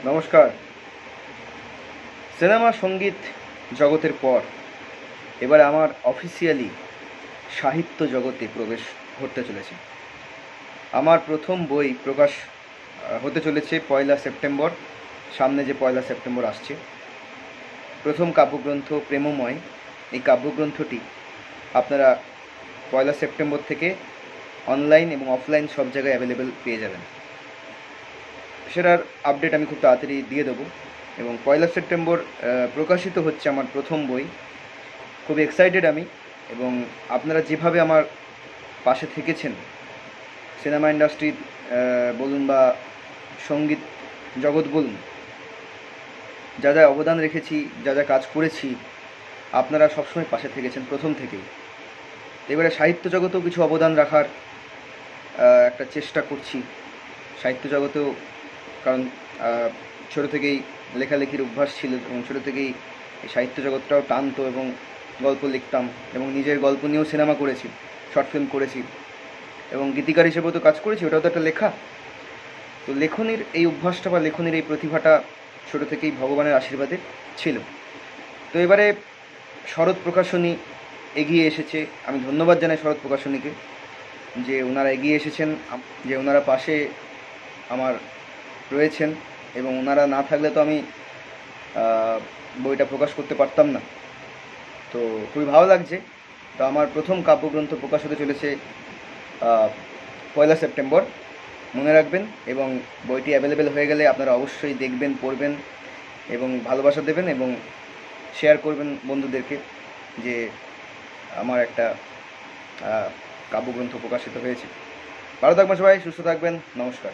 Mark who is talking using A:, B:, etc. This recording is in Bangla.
A: নমস্কার। সিনেমা সঙ্গীত জগতের পর এবার আমার অফিসিয়ালি সাহিত্য জগতে প্রবেশ ঘটতে চলেছে। আমার প্রথম বই প্রকাশ হতে চলেছে 1 সেপ্টেম্বর। সামনে যে 1 সেপ্টেম্বর আসছে, প্রথম কাব্যগ্রন্থ প্রেমময়, এই কাব্যগ্রন্থটি আপনারা 1 সেপ্টেম্বর থেকে অনলাইন এবং অফলাইন সব জায়গায় অ্যাভেলেবেল পেয়ে যাবেন। সেটার আপডেট আমি খুব তাড়াতাড়ি দিয়ে দেবো। এবং 1 সেপ্টেম্বর প্রকাশিত হচ্ছে আমার প্রথম বই। খুব এক্সাইটেড আমি। এবং আপনারা যেভাবে আমার পাশে থেকেছেন, সিনেমা ইন্ডাস্ট্রি বলুন বা সঙ্গীত জগৎ বলুন, যা যা অবদান রেখেছি, যা যা কাজ করেছি, আপনারা সবসময় পাশে থেকেছেন প্রথম থেকেই। এবারে সাহিত্য জগতেও কিছু অবদান রাখার একটা চেষ্টা করছি। সাহিত্য জগতেও, কারণ ছোটো থেকেই লেখালেখির অভ্যাস ছিল এবং ছোটো থেকেই এই সাহিত্য জগৎটাও টানতো এবং গল্প লিখতাম এবং নিজের গল্প নিয়েও সিনেমা করেছি, শর্ট ফিল্ম করেছি এবং গীতিকার হিসেবেও তো কাজ করেছি, ওটাও তো একটা লেখা। তো লেখনির এই অভ্যাসটা বা লেখনির এই প্রতিভাটা ছোটো থেকেই ভগবানের আশীর্বাদে ছিল। তো এবারে শরৎ প্রকাশনী এগিয়ে এসেছে। আমি ধন্যবাদ জানাই শরৎ প্রকাশনীকে, যে ওনারা এগিয়ে এসেছেন, যে ওনারা পাশে আমার রয়েছেন। এবং ওনারা না থাকলে তো আমি বইটা প্রকাশ করতে পারতাম না। তো খুবই ভালো লাগছে। তো আমার প্রথম কাব্যগ্রন্থ প্রকাশ হতে চলেছে 1 সেপ্টেম্বর, মনে রাখবেন। এবং বইটি অ্যাভেলেবেল হয়ে গেলে আপনারা অবশ্যই দেখবেন, পড়বেন এবং ভালোবাসা দেবেন এবং শেয়ার করবেন বন্ধুদেরকে যে আমার একটা কাব্যগ্রন্থ প্রকাশিত হয়েছে। ভালো থাকবেন সবাই, সুস্থ থাকবেন, নমস্কার।